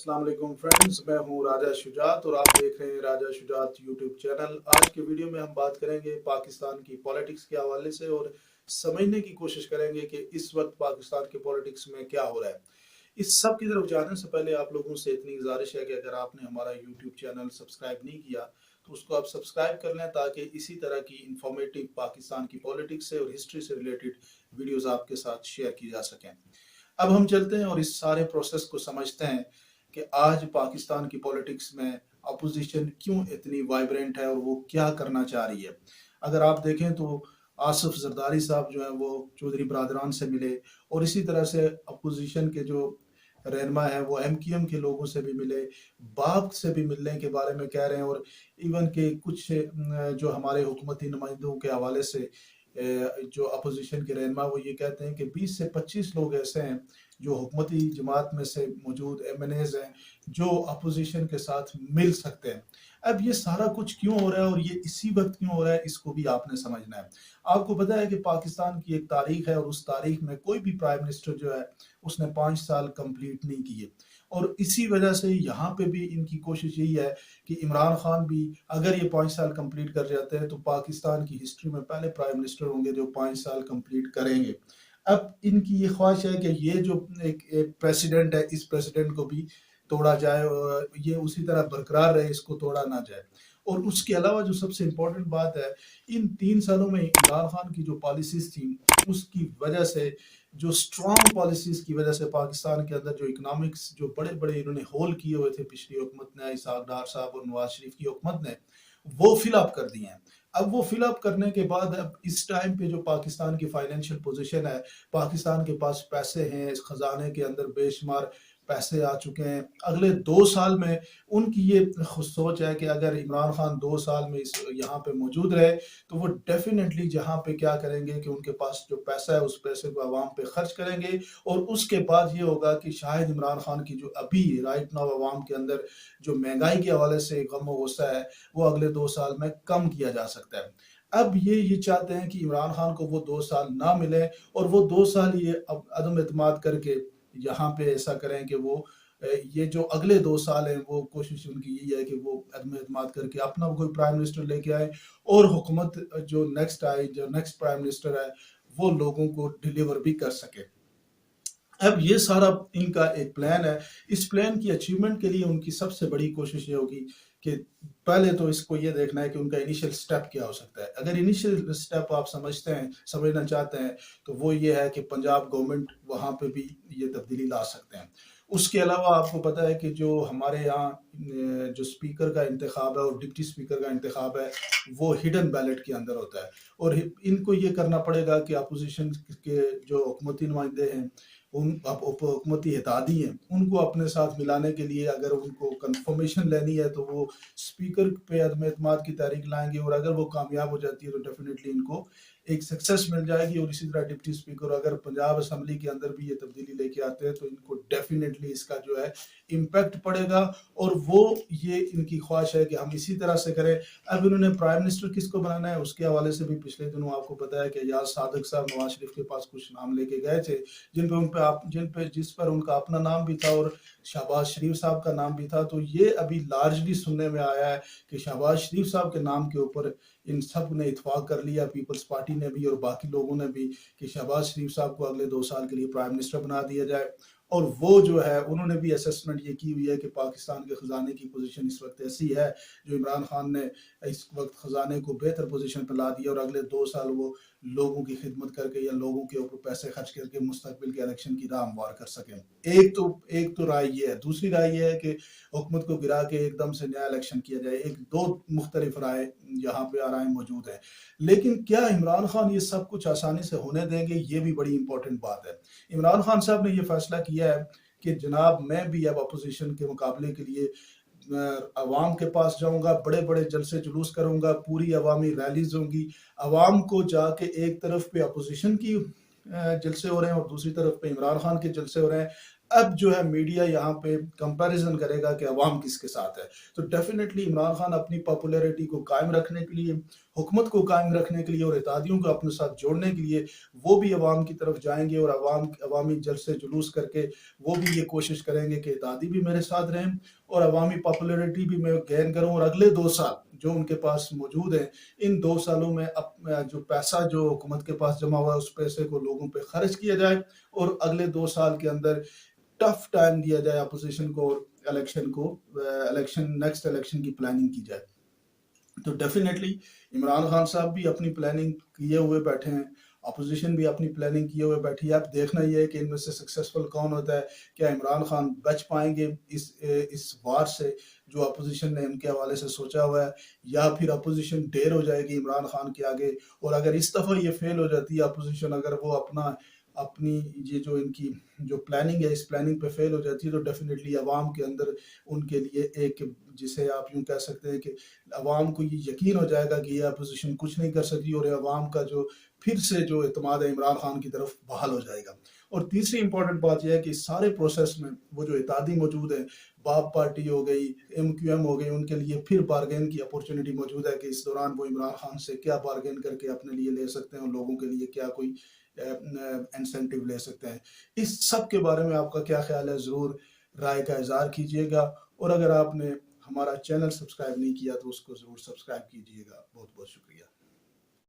अस्सलाम वालेकुम फ्रेंड्स, मैं हूं राजा शुजात और आप देख रहे हैं राजा शुजात यूट्यूब चैनल। आज के वीडियो में हम बात करेंगे पाकिस्तान की पॉलिटिक्स के हवाले से और समझने की कोशिश करेंगे कि इस वक्त पाकिस्तान के पॉलिटिक्स में क्या हो रहा है। इस सब की तरफ जाने से पहले आप लोगों से इतनी गुजारिश है कि अगर आपने हमारा यूट्यूब चैनल सब्सक्राइब नहीं किया तो उसको आप सब्सक्राइब कर लें, ताकि इसी तरह की इंफॉर्मेटिव पाकिस्तान की पॉलिटिक्स से और हिस्ट्री से रिलेटेड वीडियोस आपके साथ शेयर की जा सकें। अब हम चलते हैं और इस सारे प्रोसेस को समझते हैं कि आज पाकिस्तान की पॉलिटिक्स में अपोजिशन क्यों इतनी वाइब्रेंट है और वो क्या करना चाह रही है। अगर आप देखें तो आसिफ जरदारी साहब जो है वो चौधरी बरदरान से मिले और इसी तरह से अपोजिशन के जो रहनमा है वो MQM के लोगों से भी मिले, बाप से भी मिलने के बारे में कह रहे हैं। और इवन के कुछ जो हमारे हुकूमती नुमाइंदों के हवाले से जो अपोजिशन के रहनमा वो ये कहते हैं कि 20 से 25 लोग ऐसे हैं जो हुकूमती जमात में से मौजूद MNAs हैं जो अपोजिशन के साथ मिल सकते हैं। अब ये सारा कुछ क्यों हो रहा है और ये इसी वक्त क्यों हो रहा है, इसको भी आपने समझना है। आपको पता है कि पाकिस्तान की एक तारीख है और उस तारीख में कोई भी प्राइम मिनिस्टर जो है उसने 5 साल कंप्लीट नहीं किए, और इसी वजह से यहाँ पे भी इनकी कोशिश यही है कि इमरान खान भी अगर ये 5 साल कंप्लीट कर जाते हैं तो पाकिस्तान की हिस्ट्री में पहले प्राइम मिनिस्टर होंगे जो 5 साल कंप्लीट करेंगे। अब इनकी ये ख्वाहिश है कि ये जो एक प्रेसिडेंट है, इस प्रेसिडेंट को भी तोड़ा जाए और ये उसी तरह बरकरार रहे, इसको तोड़ा ना जाए। और उसके अलावा जो सबसे इम्पोर्टेंट बात है, इन 3 सालों में इमरान खान की जो पॉलिसीज थी उसकी वजह से, जो स्ट्रॉन्ग पॉलिसीज की वजह से पाकिस्तान के अंदर जो इकोनॉमिक्स जो बड़े बड़े इन्होंने होल किए हुए थे पिछली हुकूमत ने, इसहाक डार साहब और नवाज शरीफ की हुकूमत ने, वो फिल अप कर दिए हैं। अब वो फिल अप करने के बाद अब इस टाइम पे जो पाकिस्तान की फाइनेंशियल पोजीशन है, पाकिस्तान के पास पैसे हैं, इस खजाने के अंदर बेशुमार पैसे आ चुके हैं। अगले 2 साल में उनकी ये सोच है कि अगर इमरान खान 2 साल में इस यहाँ पे मौजूद रहे तो वो डेफिनेटली जहाँ पे क्या करेंगे कि उनके पास जो पैसा है उस पैसे को आवाम पे खर्च करेंगे। और उसके बाद ये होगा कि शायद इमरान खान की जो अभी राइट नाउ आवाम के अंदर जो महंगाई के हवाले से गम व गुस्सा है वो अगले 2 साल में कम किया जा सकता है। अब ये चाहते हैं कि इमरान खान को वो 2 साल ना मिले और वो 2 साल ये अदम एतमाद करके यहाँ पे ऐसा करें कि वो ये जो अगले 2 साल हैं वो कोशिश उनकी यही है कि वो अदम एतमाद करके अपना कोई प्राइम मिनिस्टर लेके आए और हुकूमत जो नेक्स्ट प्राइम मिनिस्टर है वो लोगों को डिलीवर भी कर सके। अब ये सारा इनका एक प्लान है। इस प्लान की अचीवमेंट के लिए उनकी सबसे बड़ी कोशिश ये होगी कि पहले तो इसको ये देखना है कि उनका इनिशियल स्टेप क्या हो सकता है। अगर इनिशियल स्टेप आप समझना चाहते हैं तो वो ये है कि पंजाब गवर्नमेंट वहाँ पे भी ये तब्दीली ला सकते हैं। उसके अलावा आपको पता है कि जो हमारे यहाँ जो स्पीकर का इंतखाब है और डिप्टी स्पीकर का इंतखाब है वो हिडन बैलेट के अंदर होता है। और इनको ये करना पड़ेगा कि अपोजिशन के जो हुकूमती नुमाइंदे हैं, उन हुकूमती इत्तेहादी हैं, उनको अपने साथ मिलाने के लिए अगर उनको कंफर्मेशन लेनी है तो वो स्पीकर पे अदम एतमाद की तहरीक लाएंगे। और अगर वो कामयाब हो जाती है तो डेफिनेटली इनको एक सक्सेस मिल जाएगी। और इसी तरह डिप्टी स्पीकर अगर पंजाब असम्बली के अंदर भी ये तब्दीली लेके आते हैं तो इनको डेफिनेटली इसका जो है इम्पैक्ट पड़ेगा। और वो ये इनकी ख्वाहिश है कि हम इसी तरह से करें। अब इन्होंने प्राइम मिनिस्टर किसको बनाना है उसके हवाले से भी पिछले दिनों आपको पता है कि एजाज सादिक साहब नवाज शरीफ के पास कुछ नाम लेके गए थे जिस पर उनका अपना नाम भी था और शहबाज शरीफ साहब का नाम भी था। तो ये अभी लार्जली सुनने में आया है कि शहबाज शरीफ साहब के नाम के ऊपर इन सब ने इत्तेफाक कर लिया, पीपल्स पार्टी ने भी और बाकी लोगों ने भी, कि शहबाज शरीफ साहब को अगले 2 साल के लिए प्राइम मिनिस्टर बना दिया जाए। और वो जो है उन्होंने भी असेसमेंट ये की हुई है कि पाकिस्तान के खजाने की पोजीशन इस वक्त ऐसी है जो इमरान खान ने इस वक्त खजाने को बेहतर पोजीशन पर ला दिया और अगले 2 साल वो लोगों की खिदमत करके या लोगों के ऊपर पैसे खर्च करके मुस्तकबिल के इलेक्शन की राह हमवार कर सकें। एक तो राय ये है। दूसरी राय ये है कि हुकूमत को गिरा के एकदम से नया इलेक्शन किया जाए। एक दो मुख्तलिफ राय यहाँ पे आराएं मौजूद है। लेकिन क्या इमरान खान ये सब कुछ आसानी से होने देंगे, ये भी बड़ी इंपॉर्टेंट बात है। इमरान खान साहब ने ये फैसला किया है कि जनाब मैं भी अब अपोजिशन के मुकाबले के लिए अवाम के पास जाऊंगा, बड़े बड़े जलसे जुलूस करूंगा, पूरी अवामी रैलीज होंगी। अवाम को जाके एक तरफ पे अपोजिशन की जलसे हो रहे हैं और दूसरी तरफ पे इमरान खान के जलसे हो रहे हैं। اب جو ہے میڈیا یہاں پہ کمپیریزن کرے گا کہ عوام کس کے ساتھ ہے. تو ڈیفینیٹلی عمران خان اپنی پاپولیرٹی کو قائم رکھنے کے لیے، حکومت کو قائم رکھنے کے لیے اور اتحادیوں کو اپنے ساتھ جوڑنے کے لیے وہ بھی عوام کی طرف جائیں گے، اور عوامی جلسے جلوس کر کے وہ بھی یہ کوشش کریں گے کہ اتحادی بھی میرے ساتھ رہیں اور عوامی پاپولیرٹی بھی میں گین کروں، اور اگلے 2 سال جو ان کے پاس موجود ہیں، ان 2 سالوں میں جو پیسہ جو حکومت کے پاس جمع ہوا ہے اس پیسے کو لوگوں پہ خرچ کیا جائے، اور اگلے 2 سال کے اندر ٹف ٹائم دیا جائے اپوزیشن کو، اور نیکسٹ الیکشن کی پلاننگ کی جائے. تو ڈیفینیٹلی عمران خان صاحب بھی اپنی پلاننگ کیے ہوئے بیٹھے ہیں، اپوزیشن بھی اپنی پلاننگ کیے ہوئے بیٹھی ہے. اب دیکھنا یہ ہے کہ ان میں سے سکسیسفل کون ہوتا ہے. کیا عمران خان بچ پائیں گے اس وار سے جو اپوزیشن نے ان کے حوالے سے سوچا ہوا ہے، یا پھر اپوزیشن ڈیر ہو جائے گی عمران خان کے آگے. اور اگر اس دفعہ یہ فیل ہو جاتی ہے اپوزیشن، اگر وہ اپنی یہ جو ان کی جو پلاننگ ہے اس پلاننگ پہ فیل ہو جاتی ہے، تو ڈیفینیٹلی عوام کے اندر ان کے لیے ایک، جسے آپ یوں کہہ سکتے ہیں کہ عوام کو یہ یقین ہو جائے گا کہ یہ اپوزیشن کچھ نہیں کر سکتی، اور عوام کا جو پھر سے جو اعتماد ہے عمران خان کی طرف بحال ہو جائے گا. اور تیسری امپورٹنٹ بات یہ ہے کہ اس سارے پروسیس میں وہ جو اتحادی موجود ہیں، باپ پارٹی ہو گئی، MQM ہو گئی، ان کے لیے پھر بارگین کی اپورچونٹی موجود ہے کہ اس دوران وہ عمران خان سے کیا بارگین کر کے اپنے لیے لے سکتے ہیں، اور لوگوں کے لیے کیا کوئی انسینٹیو لے سکتے ہیں. اس سب کے بارے میں آپ کا کیا خیال ہے؟ ضرور رائے کا اظہار کیجیے گا، اور اگر آپ نے ہمارا چینل سبسکرائب نہیں کیا تو اس کو ضرور سبسکرائب کیجیے گا. بہت بہت شکریہ.